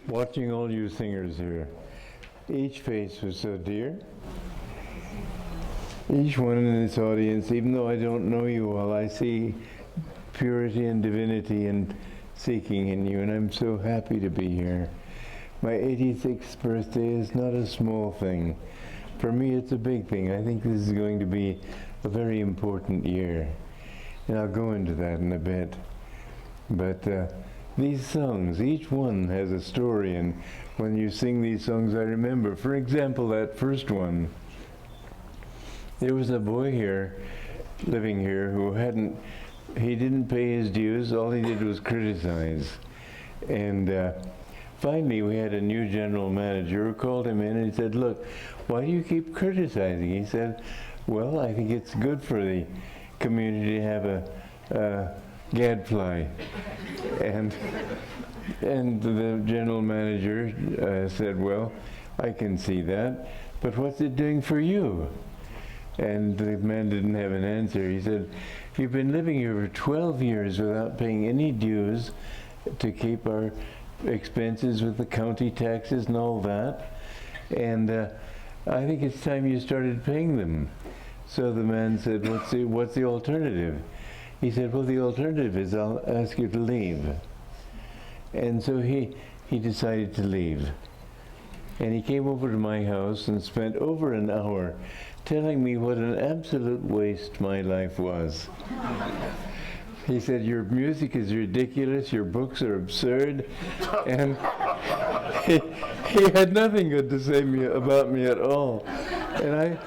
Watching all you singers here, each face was so dear. Each one in this audience, even though I don't know you all, I see purity and divinity and seeking in you, and I'm so happy to be here. My 86th birthday is not a small thing. For me, it's a big thing. I think this is going to be a very important year, and I'll go into that in a bit. But these songs, each one has a story, and when you sing these songs, I remember, for example, that first one. There was a boy here, living here, who he didn't pay his dues, all he did was criticize. And finally we had a new general manager who called him in and he said, "Look, why do you keep criticizing?" He said, "Well, I think it's good for the community to have a gadfly." And the general manager said, "Well, I can see that, but what's it doing for you?" And the man didn't have an answer. He said, "You've been living here for 12 years without paying any dues to keep our expenses with the county taxes and all that. And I think it's time you started paying them." So the man said, what's the alternative?" He said, "Well, the alternative is I'll ask you to leave." And so he decided to leave. And he came over to my house and spent over an hour telling me what an absolute waste my life was. He said, "Your music is ridiculous, your books are absurd," and he had nothing good to say about me at all. And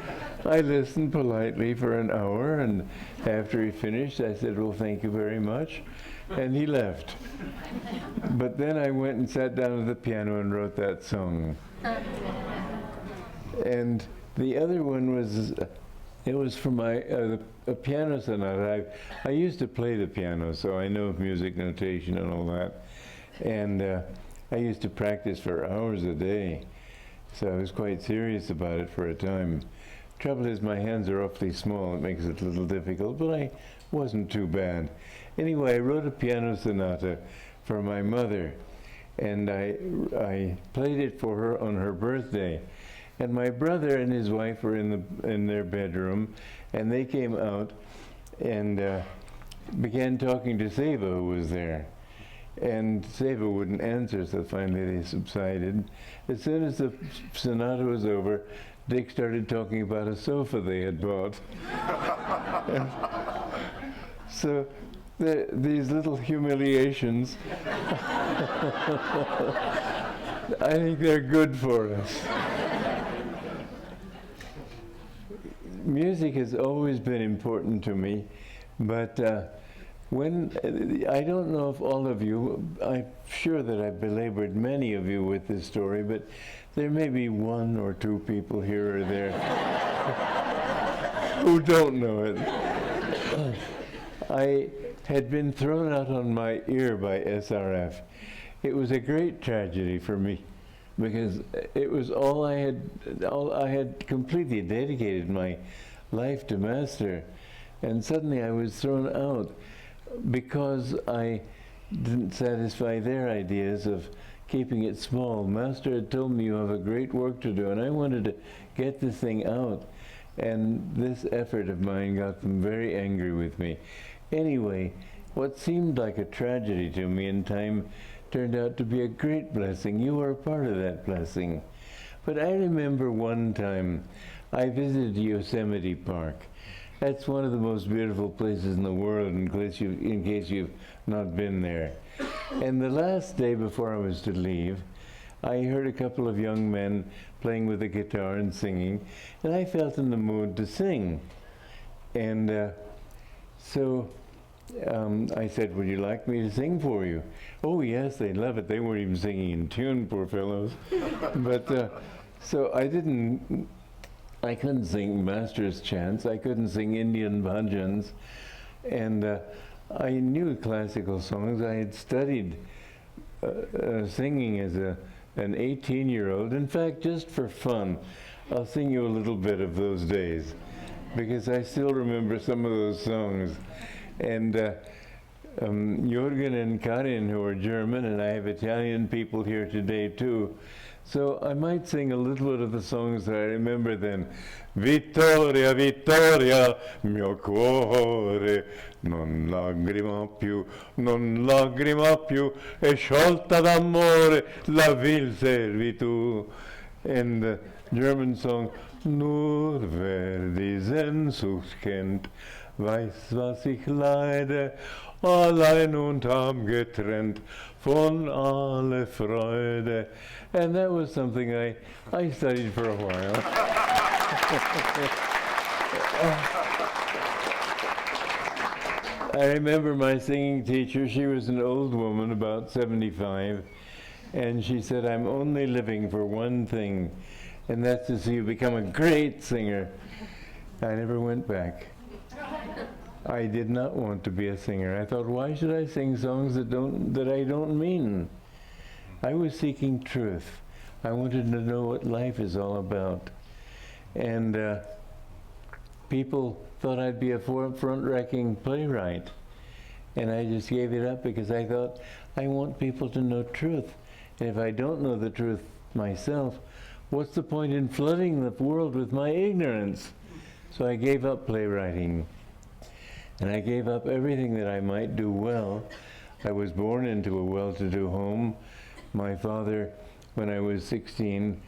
I listened politely for an hour, and after he finished, I said, "Well, thank you very much," and he left. But then I went and sat down at the piano and wrote that song. And the other one was, it was for my a piano sonata. I used to play the piano, so I know music notation and all that. And I used to practice for hours a day, so I was quite serious about it for a time. Trouble is, my hands are awfully small. It makes it a little difficult, but I wasn't too bad. Anyway, I wrote a piano sonata for my mother, and I played it for her on her birthday. And my brother and his wife were in their bedroom, and they came out and began talking to Seva, who was there. And Seva wouldn't answer, so finally they subsided. As soon as the sonata was over, Dick started talking about a sofa they had bought. So these little humiliations, I think they're good for us. Music has always been important to me, but when I don't know if all of you, I'm sure that I've belabored many of you with this story, but there may be one or two people here or there who don't know it. I had been thrown out on my ear by SRF. It was a great tragedy for me because it was all I had completely dedicated my life to Master, and suddenly I was thrown out because I didn't satisfy their ideas of keeping it small. Master had told me, you have a great work to do, and I wanted to get this thing out, and this effort of mine got them very angry with me. Anyway, what seemed like a tragedy to me in time turned out to be a great blessing. You were a part of that blessing. But I remember one time I visited Yosemite Park. That's one of the most beautiful places in the world, in case you've not been there. And the last day before I was to leave, I heard a couple of young men playing with a guitar and singing, and I felt in the mood to sing. And so I said, would you like me to sing for you? Oh yes, they'd love it. They weren't even singing in tune, poor fellows. But so I couldn't sing Master's chants. I couldn't sing Indian bhajans. And I knew classical songs. I had studied singing as an 18-year-old. In fact, just for fun, I'll sing you a little bit of those days, because I still remember some of those songs. And Jürgen and Karin, who are German, and I have Italian people here today too. So I might sing a little bit of the songs that I remember then. Vittoria, Vittoria, mio cuore, non lagrima più, è sciolta d'amore la vil servitù. And the German song, nur wer diesen Such kennt, weiß, was ich leide, allein und getrennt von alle Freude. And that was something I studied for a while. I remember my singing teacher. She was an old woman, about 75, and she said, I'm only living for one thing, and that's to see you become a great singer. I never went back. I did not want to be a singer. I thought, why should I sing songs that I don't mean? I was seeking truth. I wanted to know what life is all about. And people thought I'd be a front-racking playwright. And I just gave it up because I thought, I want people to know truth. And if I don't know the truth myself, what's the point in flooding the world with my ignorance? So I gave up playwriting. And I gave up everything that I might do well. I was born into a well-to-do home. My father, when I was 16,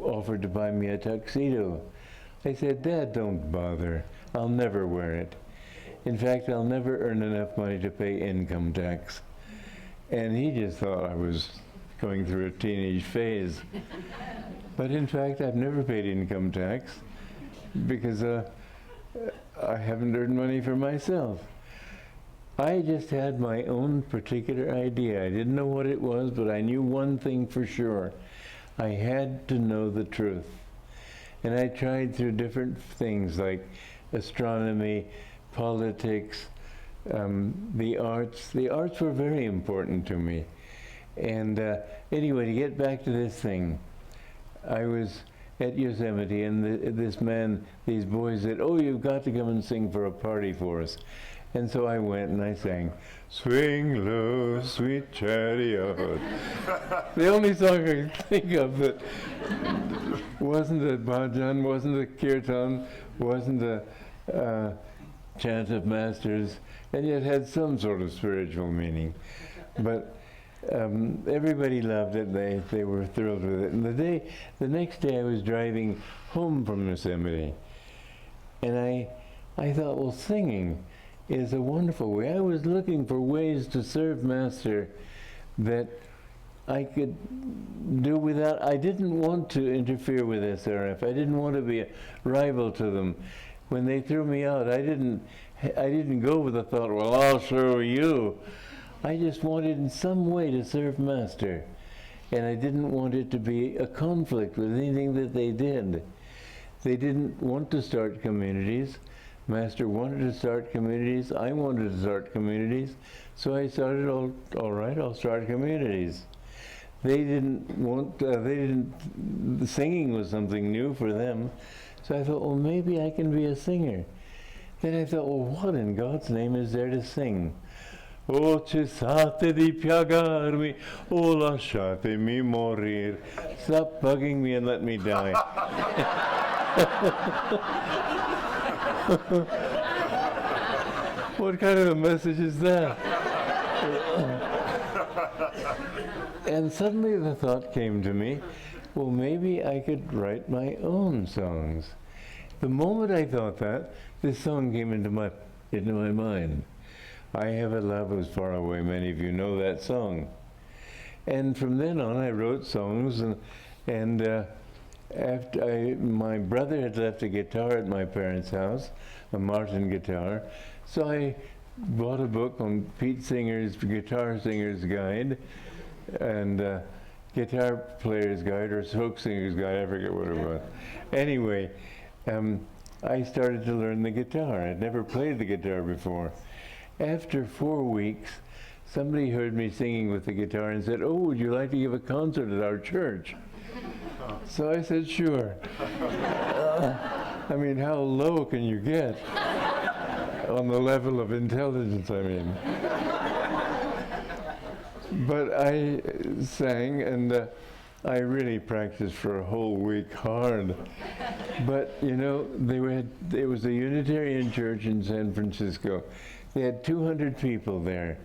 offered to buy me a tuxedo. I said, Dad, don't bother. I'll never wear it. In fact, I'll never earn enough money to pay income tax. And he just thought I was going through a teenage phase. But in fact, I've never paid income tax because I haven't earned money for myself. I just had my own particular idea. I didn't know what it was, but I knew one thing for sure. I had to know the truth. And I tried through different things like astronomy, politics, the arts. The arts were very important to me. And anyway, to get back to this thing, I was at Yosemite, and this man, these boys said, oh, you've got to come and sing for a party for us. And so I went and I sang, Swing Low, Sweet Chariot. The only song I could think of that wasn't a bhajan, wasn't a kirtan, wasn't a chant of masters, and yet had some sort of spiritual meaning. But everybody loved it. They were thrilled with it. And the next day I was driving home from Yosemite, and I thought, well, singing is a wonderful way. I was looking for ways to serve Master that I could do without. I didn't want to interfere with SRF. I didn't want to be a rival to them. When they threw me out, I didn't go with the thought, well, I'll show you. I just wanted in some way to serve Master. And I didn't want it to be a conflict with anything that they did. They didn't want to start communities. Master wanted to start communities. I wanted to start communities. So I started, all right, I'll start communities. They didn't want, the singing was something new for them. So I thought, well, maybe I can be a singer. Then I thought, well, what in God's name is there to sing? O cessate di piagarmi, o lasciatemi morir. Stop bugging me and let me die. What kind of a message is that? And suddenly the thought came to me, well, maybe I could write my own songs. The moment I thought that, this song came into my mind. I Have a Love Who's Far Away. Many of you know that song. And from then on, I wrote songs, and after my brother had left a guitar at my parents' house, a Martin guitar, so I bought a book on Pete Singer's Guitar Singer's Guide, and Guitar Player's Guide, or Folk Singer's Guide, I forget what it was. Anyway, I started to learn the guitar. I'd never played the guitar before. After 4 weeks, somebody heard me singing with the guitar and said, oh, would you like to give a concert at our church? So I said, sure. I mean, how low can you get? On the level of intelligence, I mean. But I sang, and I really practiced for a whole week hard. But, you know, there was a Unitarian church in San Francisco. They had 200 people there,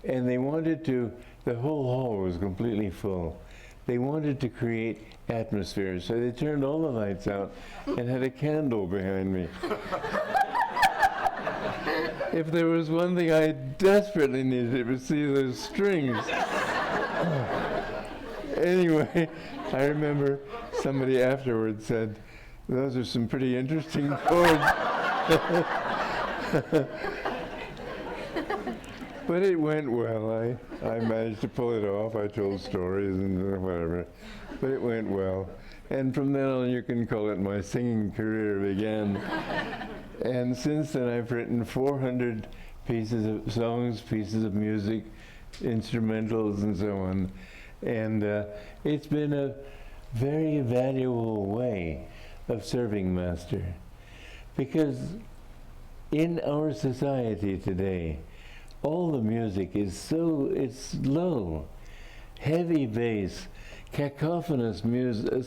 and they wanted to, the whole hall was completely full. They wanted to create atmosphere, so they turned all the lights out and had a candle behind me. If there was one thing I desperately needed, it was see those strings. Anyway, I remember somebody afterwards said, those are some pretty interesting chords. But it went well. I managed to pull it off. I told stories and whatever. But it went well. And from then on, you can call it my singing career began. And since then, I've written 400 pieces of songs, pieces of music, instrumentals, and so on. And it's been a very valuable way of serving Master. Because in our society today, all the music is it's low, heavy bass, cacophonous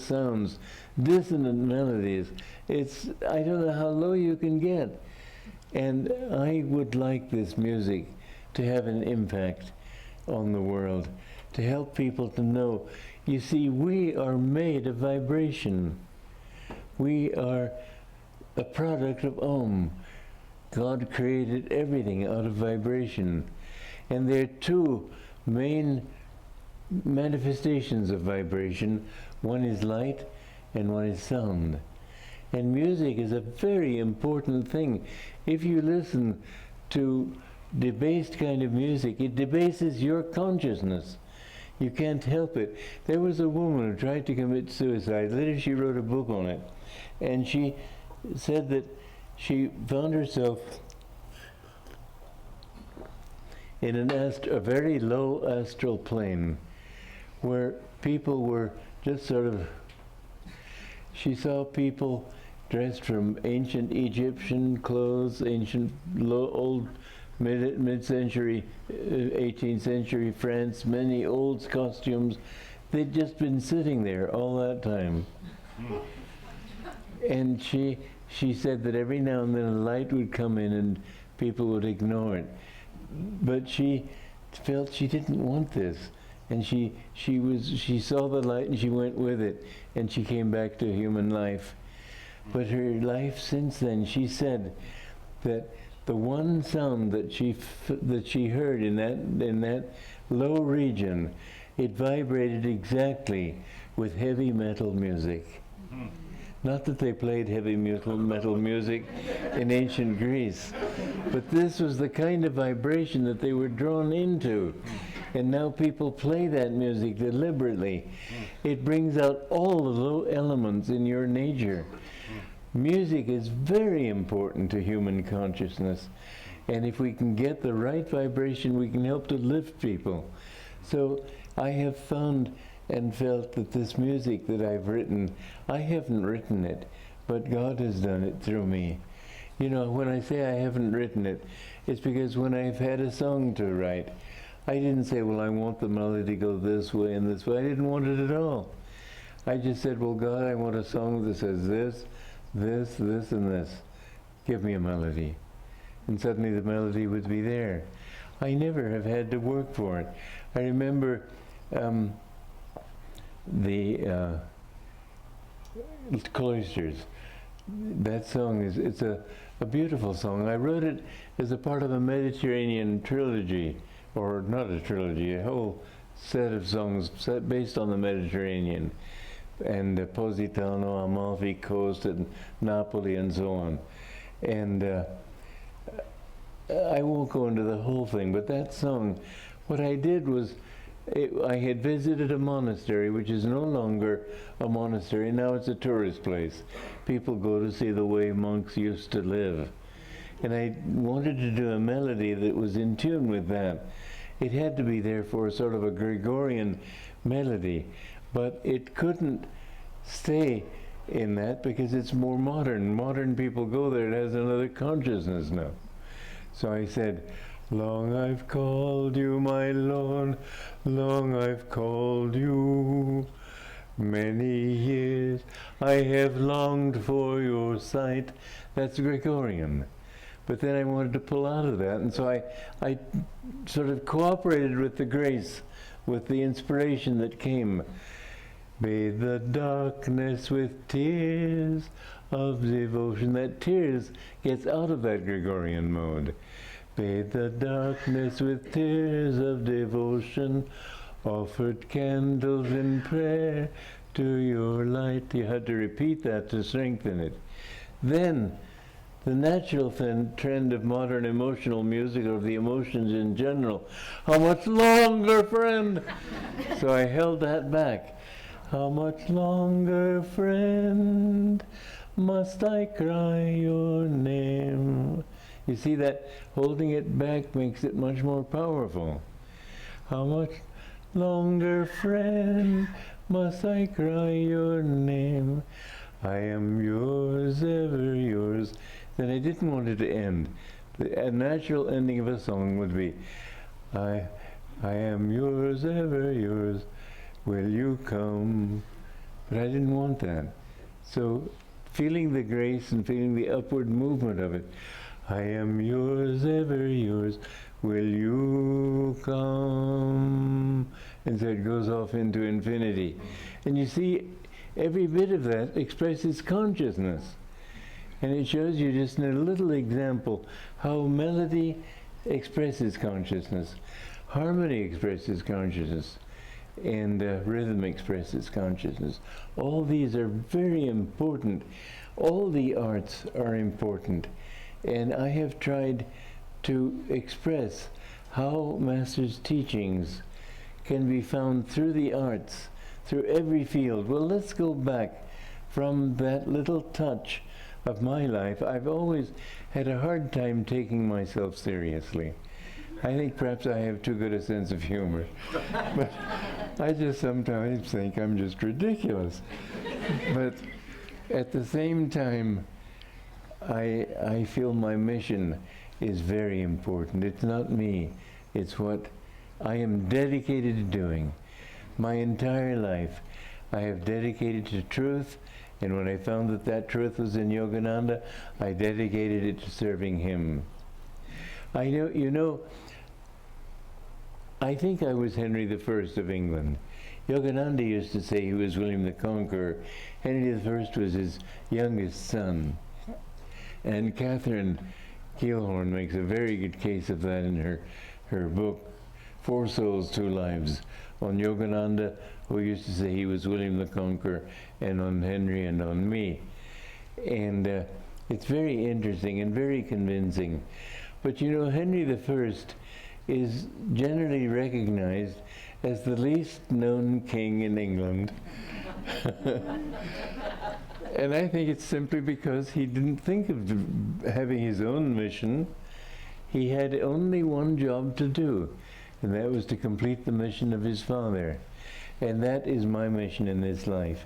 sounds, dissonant melodies. I don't know how low you can get. And I would like this music to have an impact on the world, to help people to know, you see, we are made of vibration. We are a product of Om. God created everything out of vibration. And there are two main manifestations of vibration. One is light and one is sound. And music is a very important thing. If you listen to debased kind of music, it debases your consciousness. You can't help it. There was a woman who tried to commit suicide. Later she wrote a book on it. And she said that she found herself in a very low astral plane where people were just sort of, she saw people dressed from ancient Egyptian clothes, ancient old mid-century, 18th century France, many old costumes. They'd just been sitting there all that time. And she she said that every now and then a light would come in and people would ignore it. But she felt she didn't want this. And she saw the light and she went with it, and she came back to human life. But her life since then, she said that the one sound that she heard in that low region, it vibrated exactly with heavy metal music. Not that they played heavy metal music in ancient Greece, but this was the kind of vibration that they were drawn into. And now people play that music deliberately. It brings out all the low elements in your nature. Music is very important to human consciousness. And if we can get the right vibration, we can help to lift people. So I have found and felt that this music that I've written, I haven't written it, but God has done it through me. You know, when I say I haven't written it, it's because when I've had a song to write, I didn't say, well, I want the melody to go this way and this way. I didn't want it at all. I just said, well, God, I want a song that says this, this, this, and this. Give me a melody. And suddenly the melody would be there. I never have had to work for it. I remember the Cloisters. That song it's a beautiful song. I wrote it as a part of a Mediterranean trilogy, or not a trilogy, a whole set of songs based on the Mediterranean, and Positano, Amalfi Coast, and Napoli, and so on. And I won't go into the whole thing, but that song, what I did was, I had visited a monastery, which is no longer a monastery. Now it's a tourist place. People go to see the way monks used to live. And I wanted to do a melody that was in tune with that. It had to be therefore sort of a Gregorian melody, but it couldn't stay in that because it's more modern. Modern people go there, it has another consciousness now. So I said, long I've called you, my Lord, long I've called you. Many years I have longed for your sight. That's Gregorian. But then I wanted to pull out of that, and so I sort of cooperated with the grace, with the inspiration that came. Bathe the darkness with tears of devotion. That tears gets out of that Gregorian mode. Bathe the darkness with tears of devotion, offered candles in prayer to your light. You had to repeat that to strengthen it. Then, the natural trend of modern emotional music, or the emotions in general, how much longer, friend? So I held that back. How much longer, friend, must I cry your name? You see that holding it back makes it much more powerful. How much longer, friend, must I cry your name? I am yours, ever yours. Then I didn't want it to end. A natural ending of a song would be, I am yours, ever yours, will you come? But I didn't want that. So feeling the grace and feeling the upward movement of it, I am yours, ever yours, will you come? And so it goes off into infinity. And you see, every bit of that expresses consciousness. And it shows you just in a little example how melody expresses consciousness, harmony expresses consciousness, and rhythm expresses consciousness. All these are very important. All the arts are important. And I have tried to express how Master's teachings can be found through the arts, through every field. Well, let's go back from that little touch of my life. I've always had a hard time taking myself seriously. I think perhaps I have too good a sense of humor. But I just sometimes think I'm just ridiculous. But at the same time, I feel my mission is very important. It's not me. It's what I am dedicated to doing. My entire life I have dedicated to truth And when I found that that truth was in Yogananda, I dedicated it to serving him. I think I was Henry I of England. Yogananda used to say he was William the Conqueror. Henry I was his youngest son. And Catherine Keelhorn makes a very good case of that in her book, Four Souls, Two Lives, on Yogananda, who used to say he was William the Conqueror, and on Henry and on me. And it's very interesting and very convincing. But Henry I is generally recognized as the least known king in England. And I think it's simply because he didn't think of having his own mission. He had only one job to do, and that was to complete the mission of his father. And that is my mission in this life.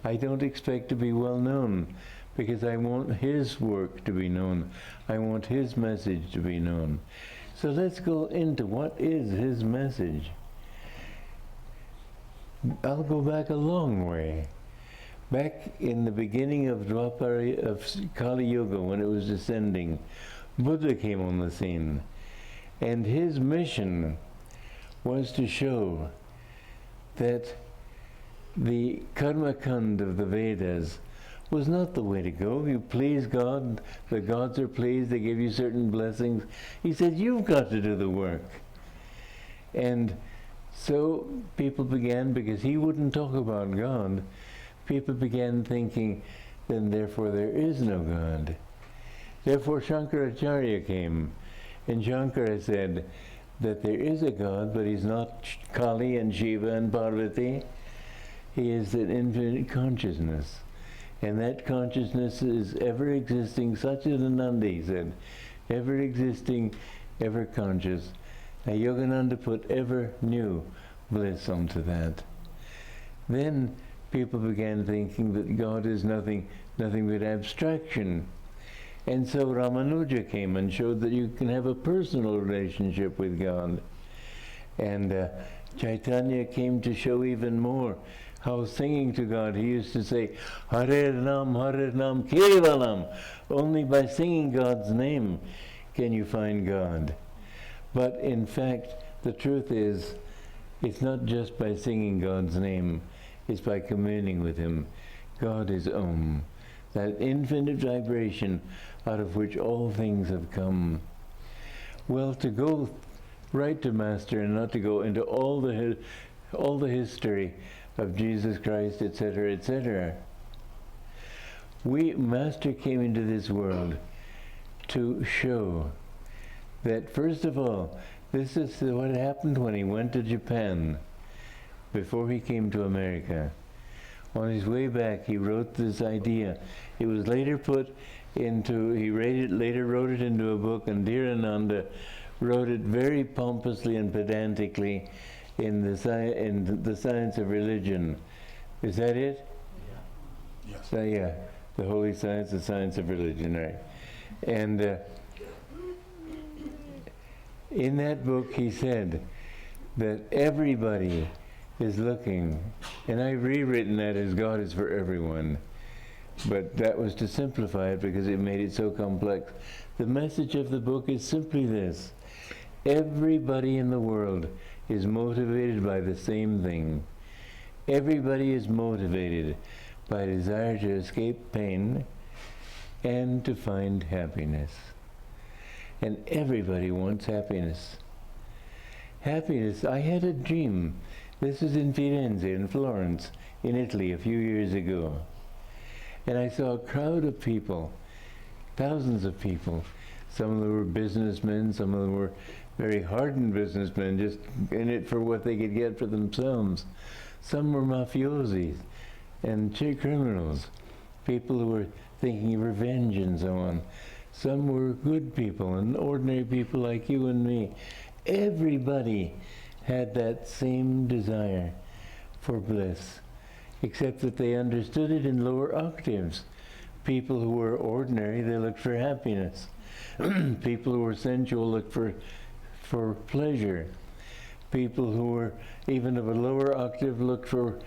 I don't expect to be well known, because I want his work to be known. I want his message to be known. So let's go into what is his message. I'll go back a long way. Back in the beginning of Kali Yoga, when it was descending, Buddha came on the scene. And his mission was to show that the karma kand of the Vedas was not the way to go. You please God, the gods are pleased, they give you certain blessings. He said, you've got to do the work. And so people began, because he wouldn't talk about God, people began thinking, then therefore there is no God. Therefore Shankaracharya came, and Shankara said that there is a God, but he's not Kali and Shiva and Parvati. He is an infinite consciousness. And that consciousness is ever existing, Satchidananda, he said, ever existing, ever conscious. Now Yogananda put ever new bliss onto that. Then people began thinking that God is nothing but abstraction. And so Ramanuja came and showed that you can have a personal relationship with God. And Chaitanya came to show even more how singing to God, he used to say, Hare Nam, Kevalam. Only by singing God's name can you find God. But in fact, the truth is, it's not just by singing God's name, it's by communing with him. God is Om, that infinite vibration out of which all things have come. Well, to go right to Master and not to go into all the history of Jesus Christ, etc., etc. Master came into this world to show that, first of all, this is what happened when he went to Japan, before he came to America. On his way back, he wrote this idea. It was later later wrote it into a book, and dear Ananda wrote it very pompously and pedantically in the Science of Religion. Is that it? Yeah. Yes. So, yeah, the Holy Science, the Science of Religion, right? And in that book he said that everybody is looking, and I've rewritten that as God is for everyone, but that was to simplify it because it made it so complex. The message of the book is simply this: everybody in the world is motivated by the same thing. Everybody is motivated by desire to escape pain and to find happiness. And everybody wants happiness. Happiness, I had a dream. This was in Firenze, in Florence, in Italy, a few years ago. And I saw a crowd of people, thousands of people. Some of them were businessmen, some of them were very hardened businessmen, just in it for what they could get for themselves. Some were mafiosi and criminals, people who were thinking of revenge and so on. Some were good people and ordinary people like you and me. Everybody had that same desire for bliss, except that they understood it in lower octaves. People who were ordinary, they looked for happiness. People who were sensual looked for pleasure. People who were even of a lower octave looked for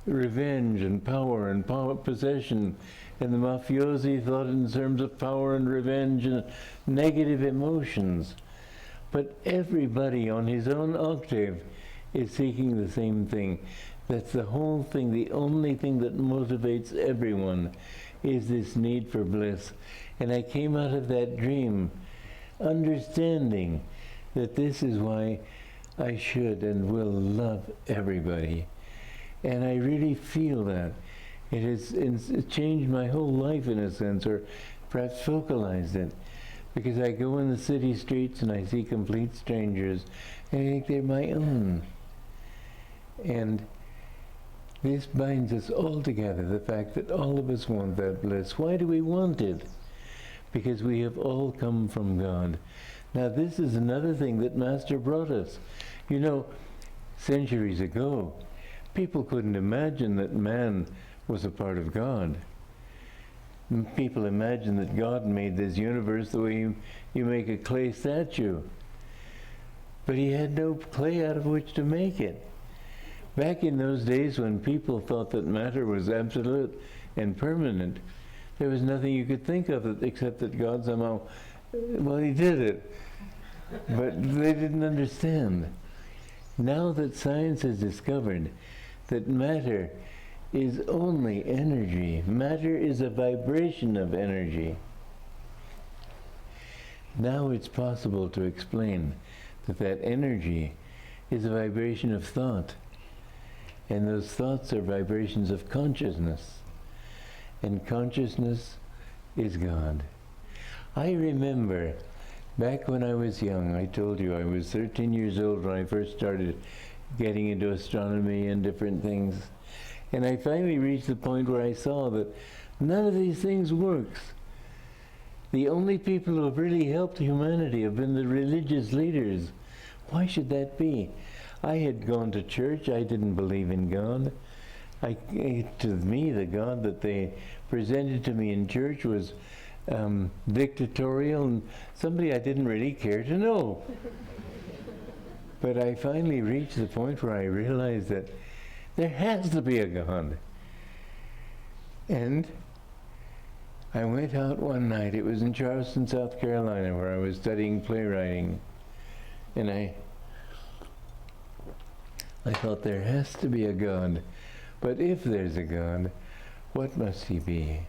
revenge and power and possession, and the mafiosi thought in terms of power and revenge and negative emotions. But everybody on his own octave is seeking the same thing. That's the whole thing. The only thing that motivates everyone is this need for bliss. And I came out of that dream understanding that this is why I should and will love everybody. And I really feel that. It has changed my whole life in a sense, or perhaps focalized it. Because I go in the city streets and I see complete strangers, and I think they're my own. And this binds us all together, the fact that all of us want that bliss. Why do we want it? Because we have all come from God. Now this is another thing that Master brought us. You know, centuries ago, people couldn't imagine that man was a part of God. People imagine that God made this universe the way you make a clay statue. But he had no clay out of which to make it. Back in those days when people thought that matter was absolute and permanent, there was nothing you could think of it except that God somehow, well, he did it. But they didn't understand. Now that science has discovered that matter is only energy. Matter is a vibration of energy. Now it's possible to explain that that energy is a vibration of thought. And those thoughts are vibrations of consciousness. And consciousness is God. I remember back when I was young, I told you I was 13 years old when I first started getting into astronomy and different things. And I finally reached the point where I saw that none of these things works. The only people who have really helped humanity have been the religious leaders. Why should that be? I had gone to church. I didn't believe in God. To me, the God that they presented to me in church was dictatorial and somebody I didn't really care to know. But I finally reached the point where I realized that there has to be a God. And I went out one night. It was in Charleston, South Carolina, where I was studying playwriting. And I thought there has to be a God. But if there's a God, what must he be?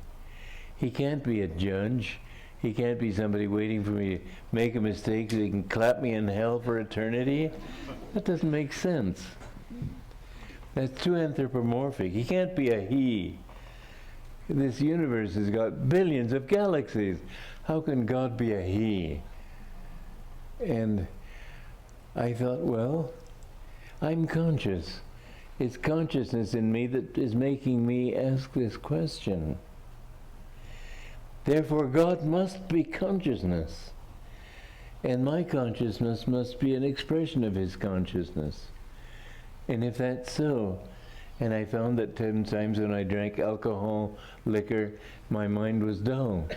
He can't be a judge. He can't be somebody waiting for me to make a mistake so he can clap me in hell for eternity. That doesn't make sense. That's too anthropomorphic. He can't be a he. This universe has got billions of galaxies. How can God be a he? And I thought, well, I'm conscious. It's consciousness in me that is making me ask this question. Therefore, God must be consciousness. And my consciousness must be an expression of his consciousness. And if that's so, and I found that times when I drank alcohol, liquor, my mind was dull.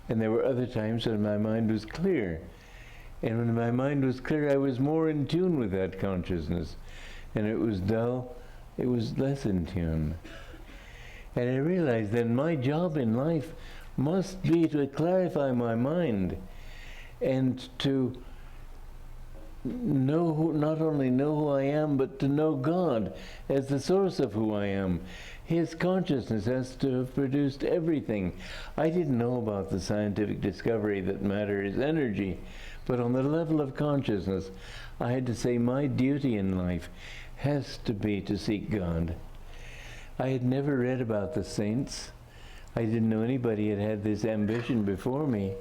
And there were other times when my mind was clear. And when my mind was clear, I was more in tune with that consciousness. And it was dull, it was less in tune. And I realized that my job in life must be to clarify my mind and to know, not only know who I am, but to know God as the source of who I am. His consciousness has to have produced everything. I didn't know about the scientific discovery that matter is energy, but on the level of consciousness, I had to say my duty in life has to be to seek God. I had never read about the saints. I didn't know anybody had had this ambition before me.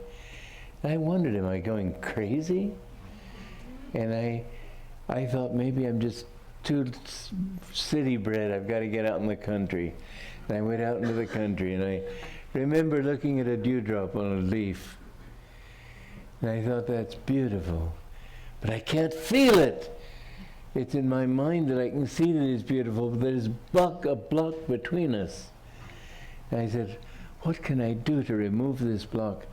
I wondered, am I going crazy? And I thought maybe I'm just too city bred. I've got to get out in the country. And I went out into the country, and I remember looking at a dewdrop on a leaf. And I thought, that's beautiful. But I can't feel it. It's in my mind that I can see that it's beautiful, but there's a block between us. And I said, what can I do to remove this block?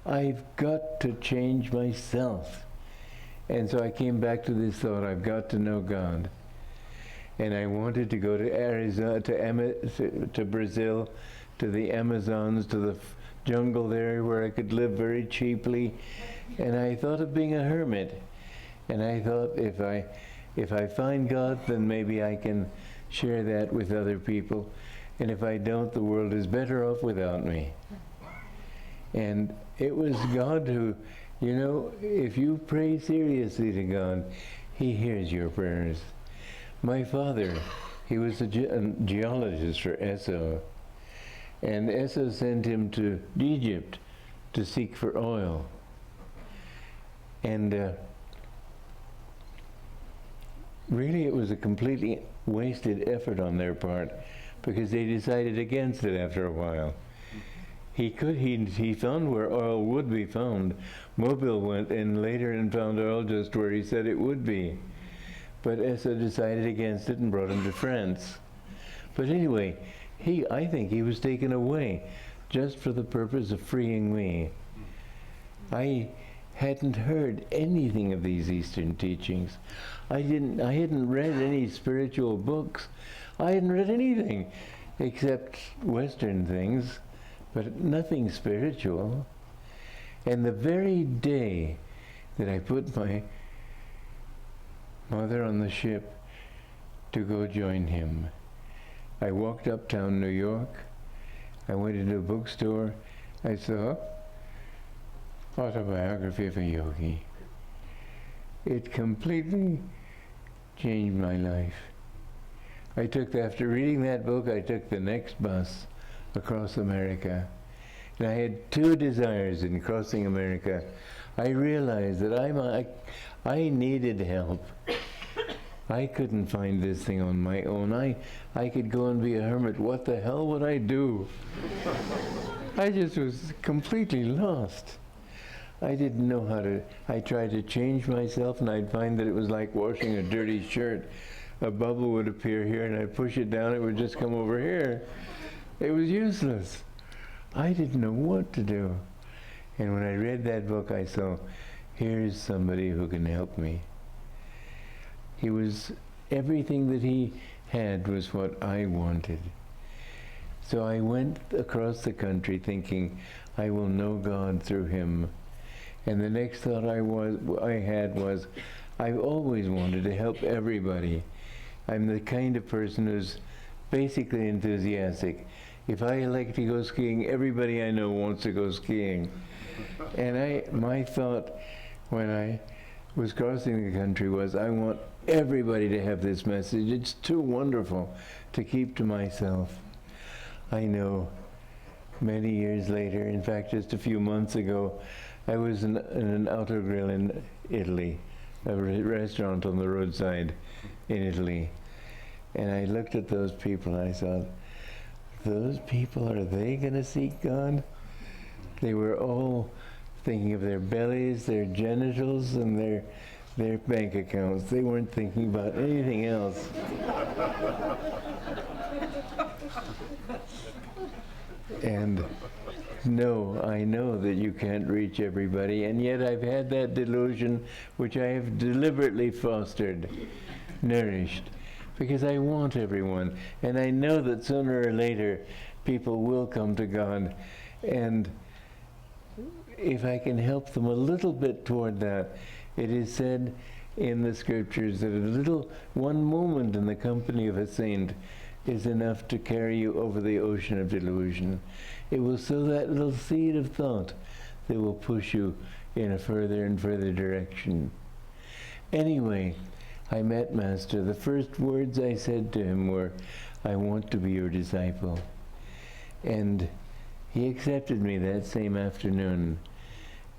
I've got to change myself. And so I came back to this thought, I've got to know God. and I wanted to go to Arizona, to Brazil, to the Amazons, to the jungle there where I could live very cheaply. And I thought of being a hermit. And I thought, if I find God, then maybe I can share that with other people. And if I don't, the world is better off without me. And it was God who, you know, if you pray seriously to God, He hears your prayers. My father, he was a geologist for Esso. And Esso sent him to Egypt to seek for oil. And really it was a completely wasted effort on their part, because they decided against it after a while. He found where oil would be found. Mobile went in later and found oil just where he said it would be. But Esso decided against it and brought him to France. But anyway, I think he was taken away just for the purpose of freeing me. I hadn't heard anything of these Eastern teachings. I hadn't read any spiritual books. I hadn't read anything except Western things, but nothing spiritual. And the very day that I put my mother on the ship to go join him, I walked uptown New York. I went into a bookstore. I saw Autobiography of a Yogi. It completely changed my life. After reading that book, I took the next bus across America. And I had two desires in crossing America. I realized that I needed help. I couldn't find this thing on my own. I could go and be a hermit. What the hell would I do? I just was completely lost. I didn't know how to. I tried to change myself, and I'd find that it was like washing a dirty shirt. A bubble would appear here, and I'd push it down, it would just come over here. It was useless. I didn't know what to do. And when I read that book, I saw, here's somebody who can help me. Everything that he had was what I wanted. So I went across the country thinking, I will know God through him. And the next thought I had was, I've always wanted to help everybody. I'm the kind of person who's basically enthusiastic. If I like to go skiing, everybody I know wants to go skiing. And my thought when I was crossing the country was, I want everybody to have this message. It's too wonderful to keep to myself. I know many years later, in fact just a few months ago, I was in an autogrill in Italy, a restaurant on the roadside in Italy. And I looked at those people and I thought, those people, are they going to seek God? They were all thinking of their bellies, their genitals, and their bank accounts. They weren't thinking about anything else. And no, I know that you can't reach everybody, and yet I've had that delusion which I have deliberately fostered, nourished, because I want everyone, and I know that sooner or later people will come to God, and if I can help them a little bit toward that, it is said in the scriptures that one moment in the company of a saint is enough to carry you over the ocean of delusion. It will sow that little seed of thought that will push you in a further and further direction. Anyway, I met Master. The first words I said to him were, I want to be your disciple. And he accepted me that same afternoon,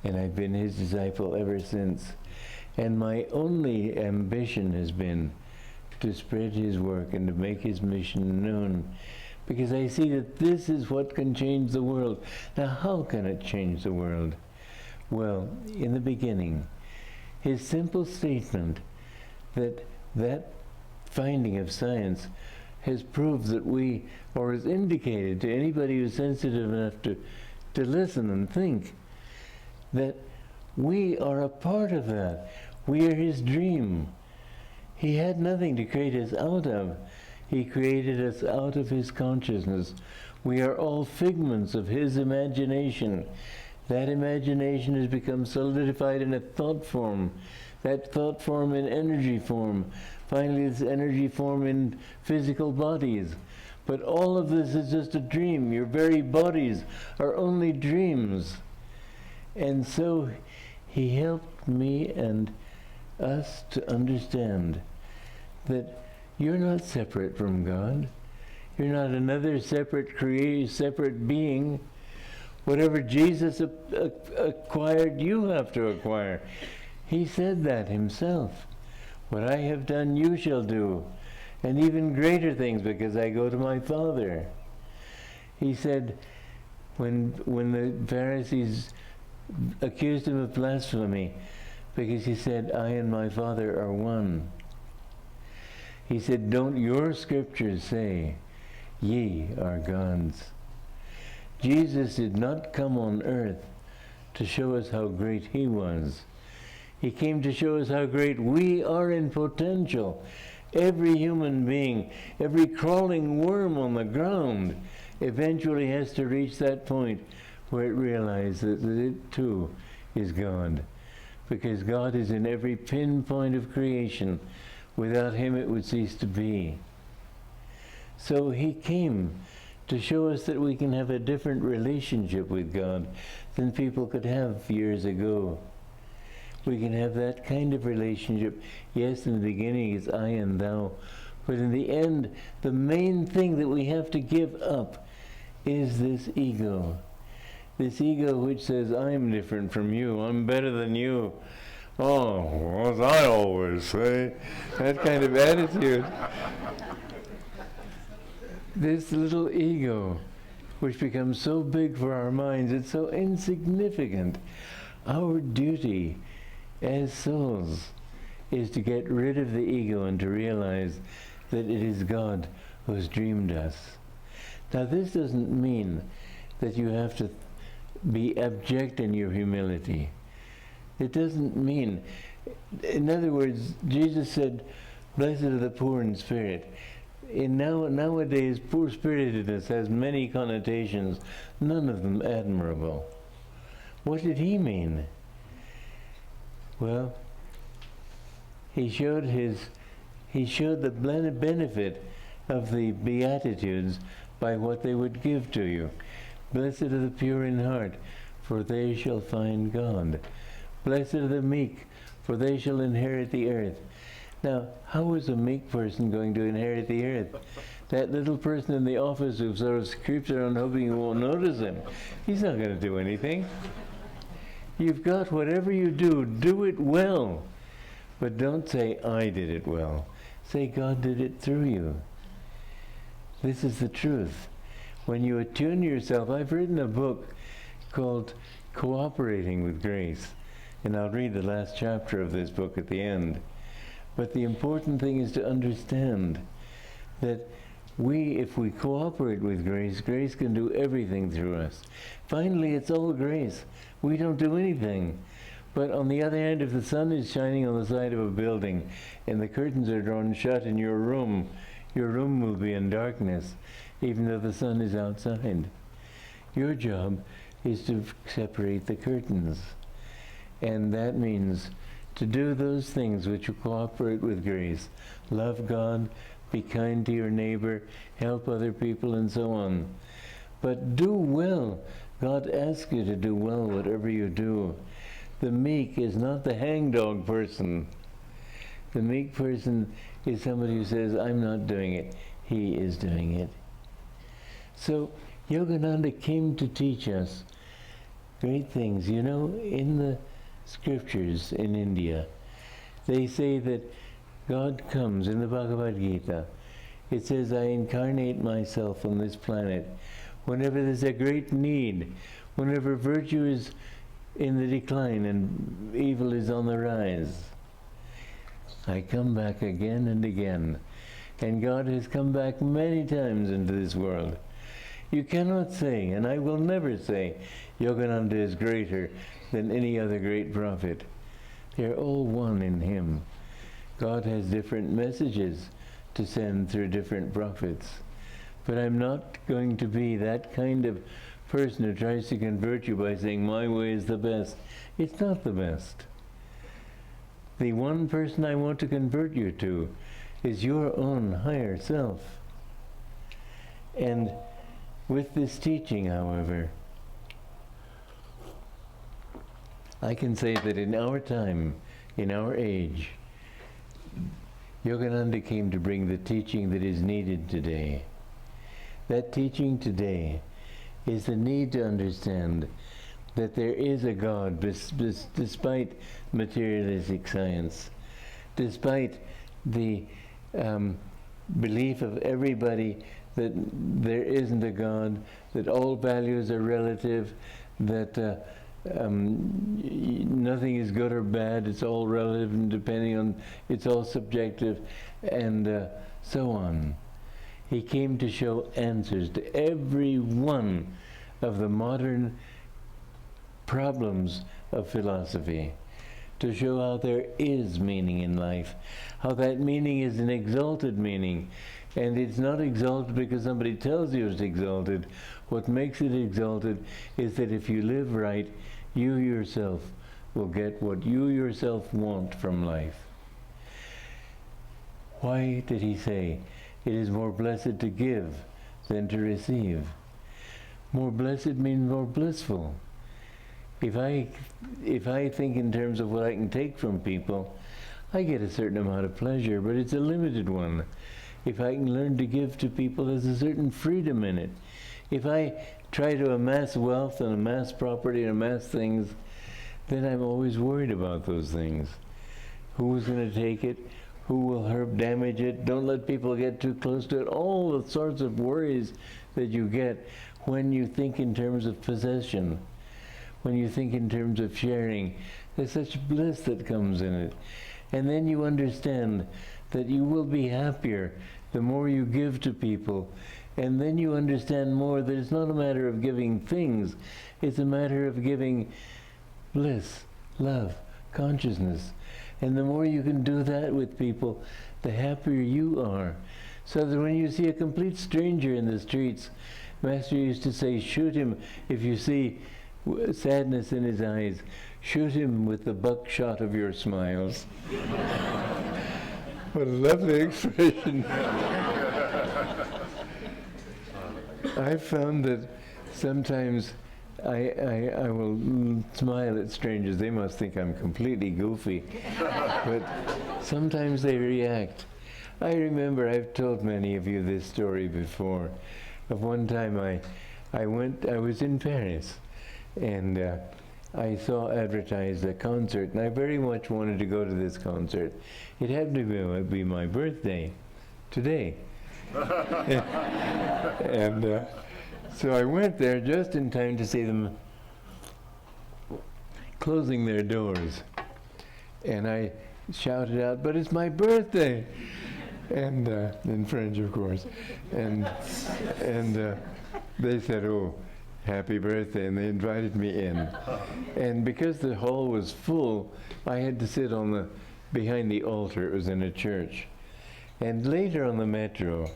and I've been his disciple ever since. And my only ambition has been to spread his work and to make his mission known, because I see that this is what can change the world. Now, how can it change the world? Well, in the beginning, his simple statement that finding of science has proved that or has indicated to anybody who's sensitive enough to listen and think, that we are a part of that. We are his dream. He had nothing to create us out of. He created us out of his consciousness. We are all figments of his imagination. That imagination has become solidified in a thought form. That thought form in energy form. Finally, this energy form in physical bodies. But all of this is just a dream. Your very bodies are only dreams. And so he helped me and us to understand that you're not separate from God. You're not another separate separate being. Whatever Jesus acquired, you have to acquire. He said that himself. What I have done, you shall do, and even greater things, because I go to my Father. He said, when the Pharisees accused him of blasphemy, because he said, I and my Father are one. He said, don't your scriptures say, ye are gods? Jesus did not come on earth to show us how great he was. He came to show us how great we are in potential. Every human being, every crawling worm on the ground eventually has to reach that point where it realizes that it too is God. Because God is in every pinpoint of creation. Without him it would cease to be. So he came to show us that we can have a different relationship with God than people could have years ago. We can have that kind of relationship. Yes, in the beginning it's I and thou, but in the end, the main thing that we have to give up is this ego. This ego which says, I'm different from you, I'm better than you. Oh, as I always say, that kind of attitude. This little ego, which becomes so big for our minds, it's so insignificant. Our duty as souls is to get rid of the ego and to realize that it is God who has dreamed us. Now this doesn't mean that you have to be abject in your humility. It doesn't mean, in other words, Jesus said, blessed are the poor in spirit. Nowadays, poor-spiritedness has many connotations, none of them admirable. What did he mean? Well, he showed the benefit of the Beatitudes by what they would give to you. Blessed are the pure in heart, for they shall find God. Blessed are the meek, for they shall inherit the earth. Now, how is a meek person going to inherit the earth? That little person in the office who sort of creeps around hoping you won't notice him, he's not going to do anything. You've got whatever you do, do it well. But don't say, I did it well. Say, God did it through you. This is the truth. When you attune yourself, I've written a book called Cooperating with Grace. And I'll read the last chapter of this book at the end. But the important thing is to understand that if we cooperate with grace, grace can do everything through us. Finally, it's all grace. We don't do anything. But on the other hand, if the sun is shining on the side of a building and the curtains are drawn shut in your room will be in darkness, even though the sun is outside. Your job is to separate the curtains. And that means to do those things which will cooperate with grace. Love God, be kind to your neighbor, help other people, and so on. But do well. God asks you to do well whatever you do. The meek is not the hangdog person. The meek person is somebody who says, I'm not doing it. He is doing it. So Yogananda came to teach us great things. You know, in the scriptures in India, they say that God comes in the Bhagavad Gita. It says, I incarnate myself on this planet whenever there's a great need, whenever virtue is in the decline and evil is on the rise. I come back again and again. And God has come back many times into this world. You cannot say, and I will never say, Yogananda is greater than any other great prophet. They're all one in him. God has different messages to send through different prophets. But I'm not going to be that kind of person who tries to convert you by saying my way is the best. It's not the best. The one person I want to convert you to is your own higher self. And with this teaching, however, I can say that in our time, in our age, Yogananda came to bring the teaching that is needed today. That teaching today is the need to understand that there is a God despite materialistic science, despite the belief of everybody that there isn't a God, that all values are relative, that nothing is good or bad, it's all relative and depending on, it's all subjective, and so on. He came to show answers to every one of the modern problems of philosophy, to show how there is meaning in life, how that meaning is an exalted meaning, and it's not exalted because somebody tells you it's exalted. What makes it exalted is that if you live right, you yourself will get what you yourself want from life. Why did he say, it is more blessed to give than to receive? More blessed means more blissful. If I think in terms of what I can take from people, I get a certain amount of pleasure, but it's a limited one. If I can learn to give to people, there's a certain freedom in it. If I try to amass wealth and amass property and amass things, then I'm always worried about those things. Who is going to take it? Who will damage it? Don't let people get too close to it. All the sorts of worries that you get when you think in terms of possession, when you think in terms of sharing. There's such bliss that comes in it. And then you understand that you will be happier the more you give to people. And then you understand more that it's not a matter of giving things, it's a matter of giving bliss, love, consciousness. And the more you can do that with people, the happier you are. So that when you see a complete stranger in the streets, Master used to say, shoot him if you see sadness in his eyes. Shoot him with the buckshot of your smiles. What a lovely expression. I've found that sometimes I will smile at strangers. They must think I'm completely goofy. But sometimes they react. I remember, I've told many of you this story before, of one time I was in Paris, and I saw advertised a concert, and I very much wanted to go to this concert. It happened to be my birthday, today. And so I went there just in time to see them closing their doors. And I shouted out, but it's my birthday! And in French, of course. And they said, oh, happy birthday, and they invited me in. And because the hall was full, I had to sit behind the altar. It was in a church. And later on the metro,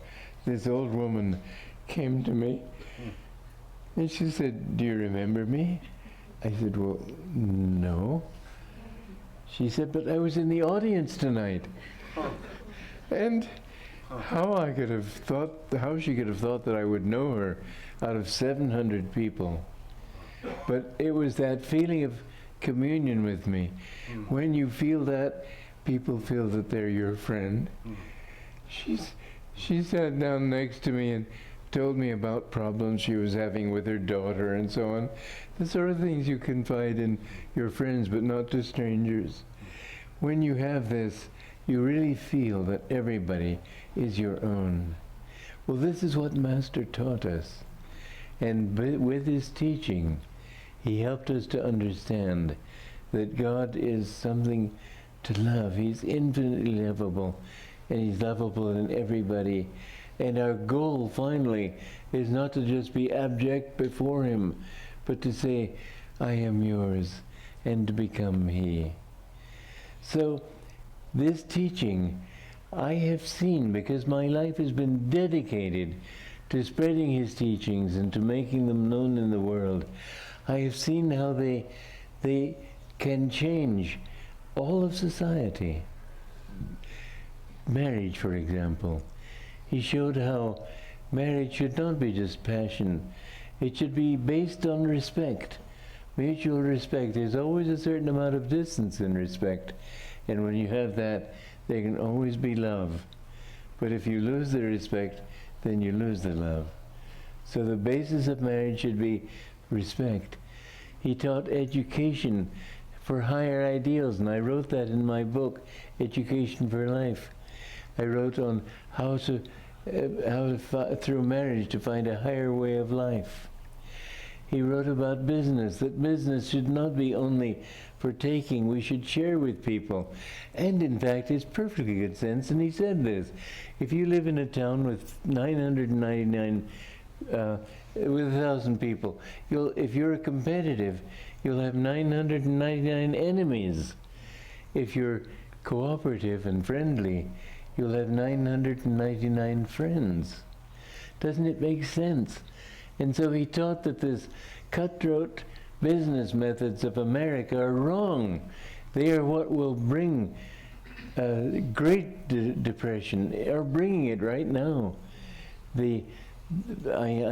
this old woman came to me, and she said, do you remember me? I said, well, no. She said, but I was in the audience tonight. And how she could have thought that I would know her out of 700 people. But it was that feeling of communion with me. When you feel that, people feel that they're your friend. She sat down next to me and told me about problems she was having with her daughter and so on. The sort of things you confide in your friends, but not to strangers. When you have this, you really feel that everybody is your own. Well, this is what Master taught us. And with his teaching, he helped us to understand that God is something to love. He's infinitely lovable, and he's lovable in everybody. And our goal, finally, is not to just be abject before him, but to say, I am yours, and to become he. So, this teaching I have seen, because my life has been dedicated to spreading his teachings and to making them known in the world. I have seen how they can change all of society. Marriage, for example. He showed how marriage should not be just passion. It should be based on respect, mutual respect. There's always a certain amount of distance in respect. And when you have that, there can always be love. But if you lose the respect, then you lose the love. So the basis of marriage should be respect. He taught education for higher ideals, and I wrote that in my book, Education for Life. I wrote on how to through marriage to find a higher way of life. He wrote about business, that business should not be only for taking, we should share with people. And in fact, it's perfectly good sense, and he said this: if you live in a town with 999, with 1,000 people, if you're competitive, you'll have 999 enemies. If you're cooperative and friendly, you'll have 999 friends. Doesn't it make sense? And so he taught that this cutthroat business methods of America are wrong. They are what will bring great depression, are bringing it right now. I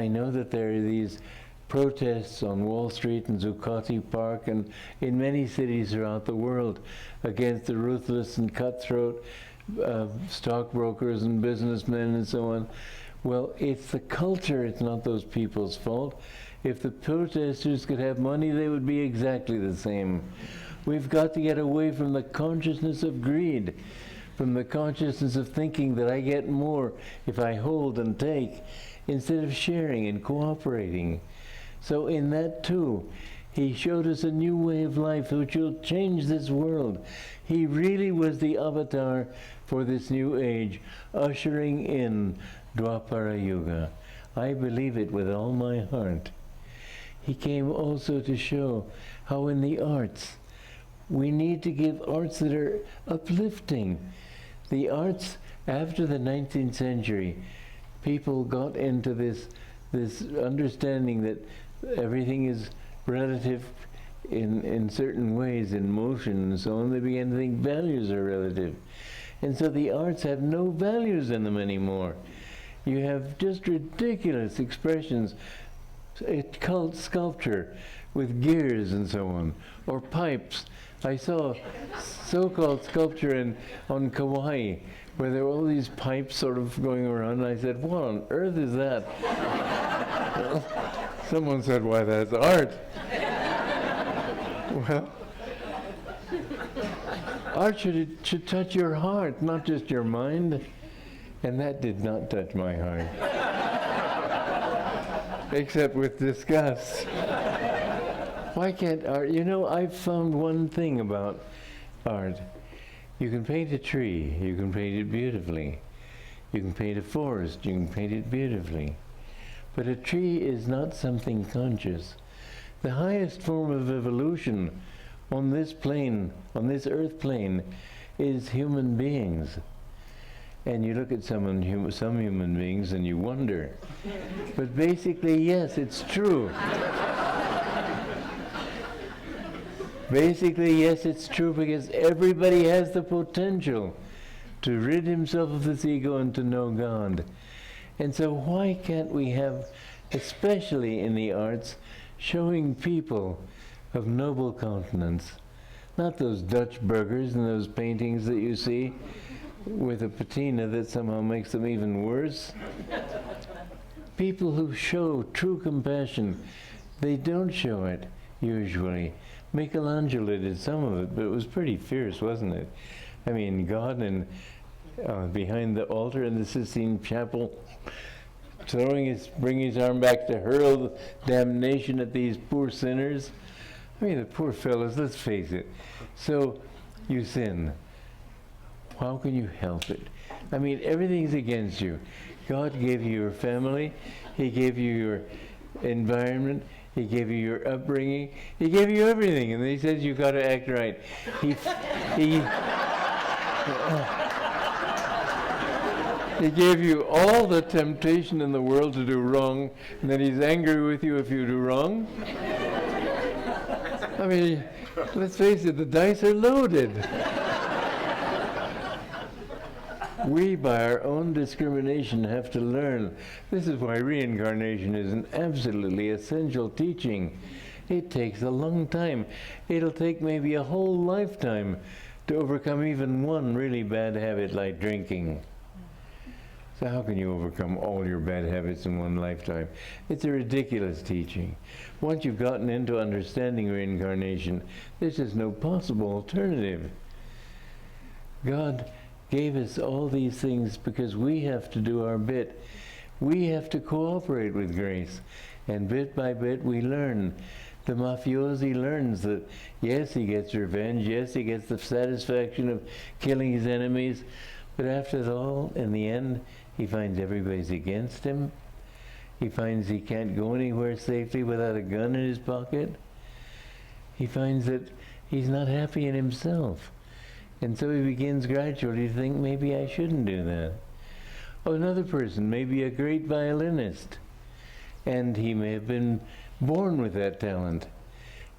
know that there are these protests on Wall Street and Zuccotti Park and in many cities throughout the world against the ruthless and cutthroat stockbrokers and businessmen and so on. Well, it's the culture, it's not those people's fault. If the protesters could have money, they would be exactly the same. We've got to get away from the consciousness of greed, from the consciousness of thinking that I get more if I hold and take, instead of sharing and cooperating. So in that too, he showed us a new way of life which will change this world. He really was the avatar for this new age, ushering in Dwapara Yuga. I believe it with all my heart. He came also to show how in the arts, we need to give arts that are uplifting. The arts, after the 19th century, people got into this understanding that everything is relative in certain ways, in motion and so on. They began to think values are relative. And so the arts have no values in them anymore. You have just ridiculous expressions, cult sculpture with gears and so on, or pipes. I saw so-called sculpture on Kauai, where there were all these pipes sort of going around, and I said, what on earth is that? Someone said, why, that's art. Well, art should touch your heart, not just your mind. And that did not touch my heart. Except with disgust. Why can't art? You know, I've found one thing about art. You can paint a tree, you can paint it beautifully. You can paint a forest, you can paint it beautifully. But a tree is not something conscious. The highest form of evolution on this plane, on this earth plane, is human beings. And you look at some human beings and you wonder. But basically, yes, it's true. Basically, yes, it's true, because everybody has the potential to rid himself of this ego and to know God. And so why can't we have, especially in the arts, showing people of noble countenance? Not those Dutch burgers and those paintings that you see with a patina that somehow makes them even worse. People who show true compassion, they don't show it, usually. Michelangelo did some of it, but it was pretty fierce, wasn't it? I mean, God and behind the altar in the Sistine Chapel, bringing his arm back to hurl damnation at these poor sinners. I mean, the poor fellows, let's face it. So, you sin. How can you help it? I mean, everything's against you. God gave you your family. He gave you your environment. He gave you your upbringing. He gave you everything. And then he says you've got to act right. He gave you all the temptation in the world to do wrong, and then he's angry with you if you do wrong. I mean, let's face it, the dice are loaded. We, by our own discrimination, have to learn. This is why reincarnation is an absolutely essential teaching. It takes a long time. It'll take maybe a whole lifetime to overcome even one really bad habit like drinking. So how can you overcome all your bad habits in one lifetime? It's a ridiculous teaching. Once you've gotten into understanding reincarnation, there's just no possible alternative. God gave us all these things because we have to do our bit. We have to cooperate with grace. And bit by bit we learn. The mafiosi learns that, yes, he gets revenge, yes, he gets the satisfaction of killing his enemies, but after all, in the end, he finds everybody's against him. He finds he can't go anywhere safely without a gun in his pocket. He finds that he's not happy in himself. And so he begins gradually to think, maybe I shouldn't do that. Oh, another person may be a great violinist, and he may have been born with that talent.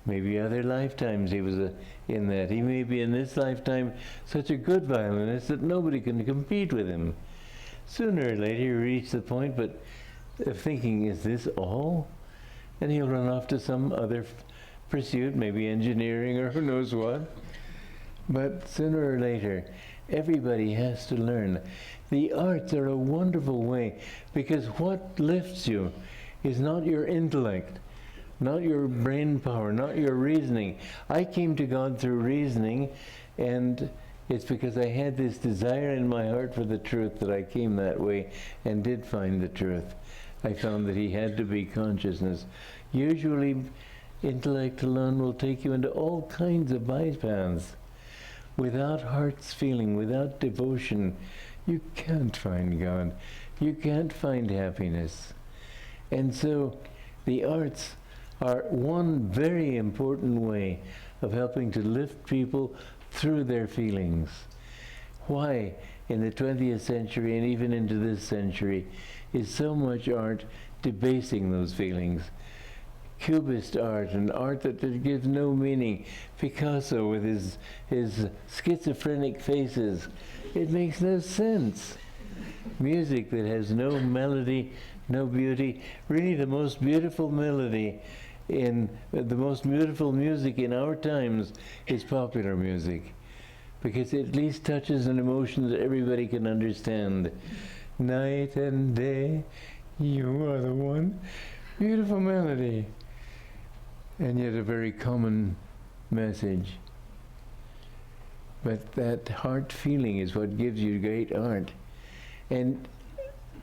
Maybe other lifetimes he was in that. He may be in this lifetime such a good violinist that nobody can compete with him. Sooner or later he'll reach the point of thinking, is this all? And he'll run off to some other pursuit, maybe engineering or who knows what. But sooner or later, everybody has to learn. The arts are a wonderful way, because what lifts you is not your intellect, not your brain power, not your reasoning. I came to God through reasoning, and it's because I had this desire in my heart for the truth that I came that way and did find the truth. I found that he had to be consciousness. Usually, intellect alone will take you into all kinds of bypaths. Without heart's feeling, without devotion, you can't find God. You can't find happiness. And so the arts are one very important way of helping to lift people through their feelings. Why, in the 20th century and even into this century, is so much art debasing those feelings? Cubist art, and art that gives no meaning. Picasso with his schizophrenic faces. It makes no sense. Music that has no melody, no beauty. Really the most beautiful melody in the most beautiful music in our times is popular music, because it at least touches an emotion that everybody can understand. Night and day, you are the one. Beautiful melody. And yet a very common message. But that heart feeling is what gives you great art. And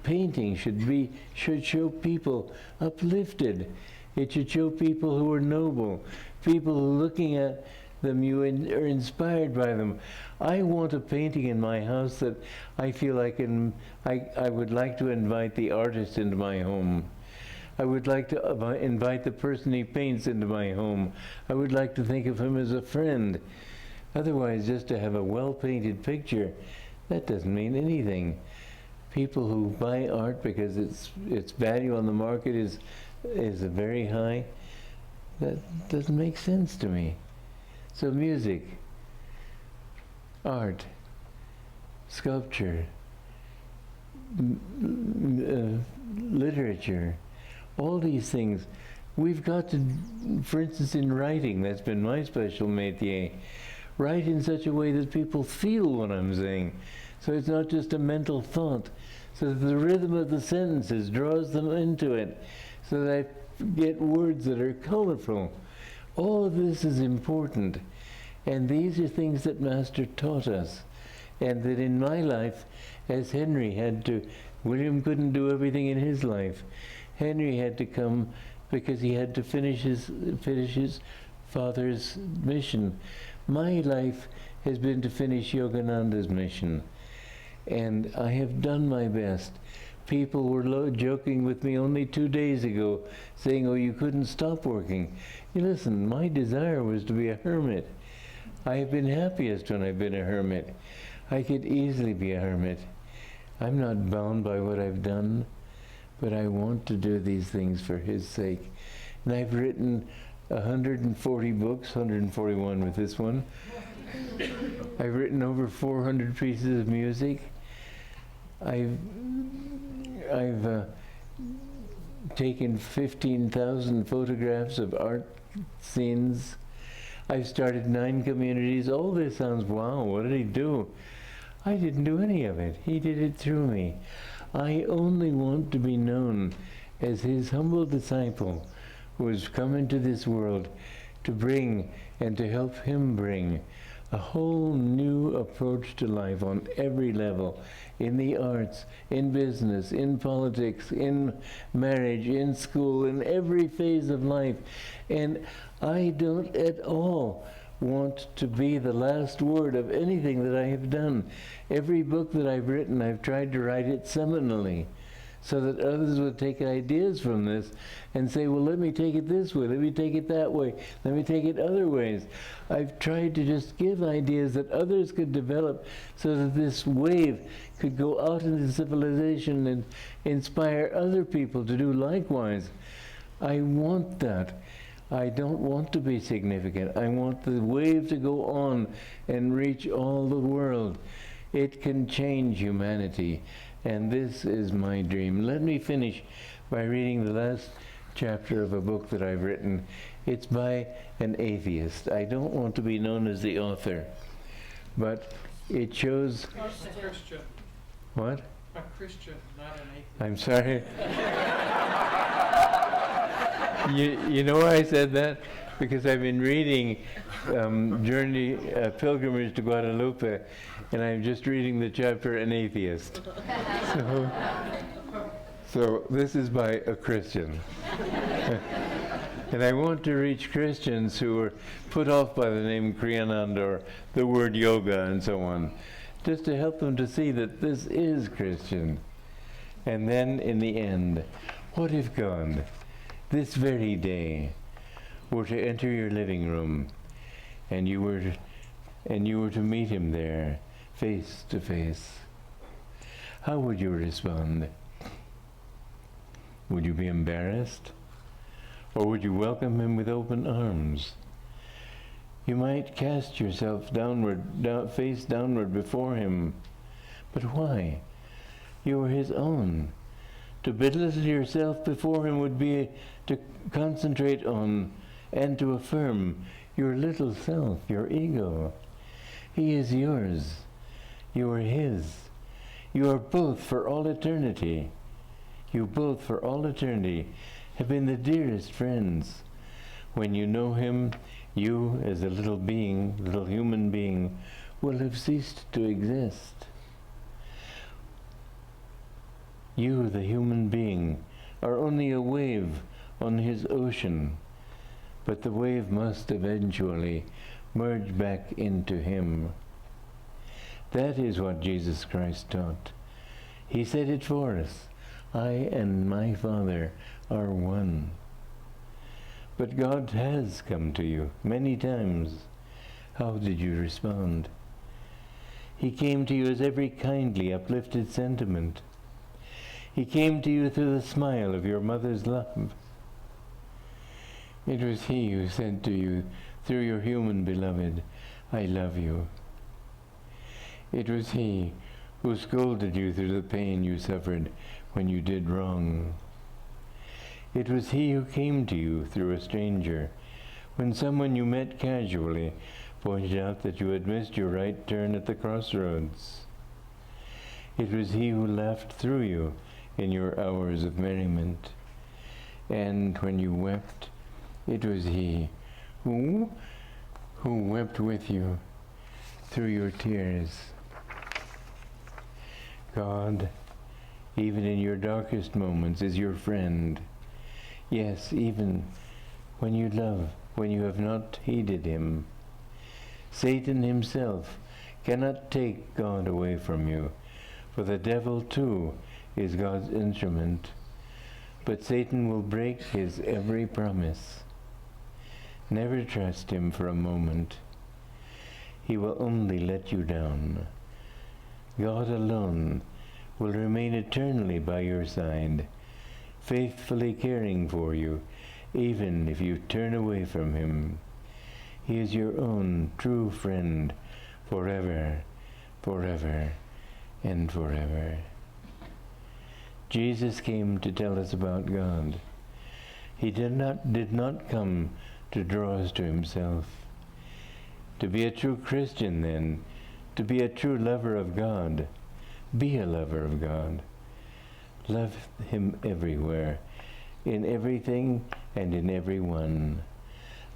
painting should show people uplifted. It should show people who are noble, people who, looking at them, you are inspired by them. I want a painting in my house that I feel I would like to invite the artist into my home. I would like to invite the person he paints into my home. I would like to think of him as a friend. Otherwise, just to have a well-painted picture, that doesn't mean anything. People who buy art because its value on the market is very high, that doesn't make sense to me. So music, art, sculpture, literature, all these things, we've got to, for instance, in writing, that's been my special métier, write in such a way that people feel what I'm saying. So it's not just a mental thought, so that the rhythm of the sentences draws them into it, so that I get words that are colorful. All of this is important, and these are things that Master taught us, and that in my life, as Henry had to, William couldn't do everything in his life. Henry had to come because he had to finish his father's mission. My life has been to finish Yogananda's mission, and I have done my best. People were joking with me only 2 days ago, saying, oh, you couldn't stop working. You listen, my desire was to be a hermit. I have been happiest when I've been a hermit. I could easily be a hermit. I'm not bound by what I've done, but I want to do these things for his sake. And I've written 140 books, 141 with this one. I've written over 400 pieces of music. I've taken 15,000 photographs of art scenes. I've started 9 communities. All this sounds, wow, what did he do? I didn't do any of it. He did it through me. I only want to be known as his humble disciple who has come into this world to bring and to help him bring a whole new approach to life on every level, in the arts, in business, in politics, in marriage, in school, in every phase of life. And I don't at all want to be the last word of anything that I have done. Every book that I've written, I've tried to write it seminally, so that others would take ideas from this and say, well, let me take it this way, let me take it that way, let me take it other ways. I've tried to just give ideas that others could develop so that this wave could go out into civilization and inspire other people to do likewise. I want that. I don't want to be significant. I want the wave to go on and reach all the world. It can change humanity. And this is my dream. Let me finish by reading the last chapter of a book that I've written. It's by an atheist. I don't want to be known as the author, but it shows... A Christian. What? A Christian, not an atheist. I'm sorry. You know why I said that? Because I've been reading Pilgrimage to Guadalupe, and I'm just reading the chapter An Atheist. So this is by a Christian. And I want to reach Christians who are put off by the name Kriyananda or the word yoga and so on, just to help them to see that this is Christian. And then in the end, what if God, this very day, were to enter your living room and you were to meet him there face to face? How would you respond? Would you be embarrassed? Or would you welcome him with open arms? You might cast yourself downward, face downward before him. But why? You are his own. To belittle yourself before him would be to concentrate on and to affirm your little self, your ego. He is yours. You are his. You are both for all eternity. You both for all eternity have been the dearest friends. When you know him, you as a little being, little human being, will have ceased to exist. You, the human being, are only a wave on his ocean, but the wave must eventually merge back into him. That is what Jesus Christ taught. He said it for us. I and my Father are one. But God has come to you many times. How did you respond? He came to you as every kindly, uplifted sentiment. He came to you through the smile of your mother's love. It was he who said to you, through your human beloved, I love you. It was he who scolded you through the pain you suffered when you did wrong. It was he who came to you through a stranger, when someone you met casually pointed out that you had missed your right turn at the crossroads. It was he who laughed through you in your hours of merriment. And when you wept, it was he who wept with you through your tears. God, even in your darkest moments, is your friend. Yes, even when you love, when you have not heeded him. Satan himself cannot take God away from you, for the devil too is God's instrument. But Satan will break his every promise. Never trust him for a moment. He will only let you down. God alone will remain eternally by your side, faithfully caring for you, even if you turn away from him. He is your own true friend forever, forever, and forever. Jesus came to tell us about God. He did not come to draw us to himself. To be a true Christian, then, to be a true lover of God, be a lover of God. Love him everywhere, in everything and in everyone.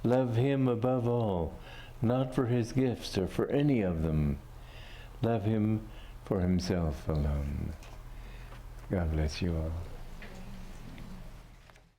Love him above all, not for his gifts or for any of them. Love him for himself alone. God bless you all.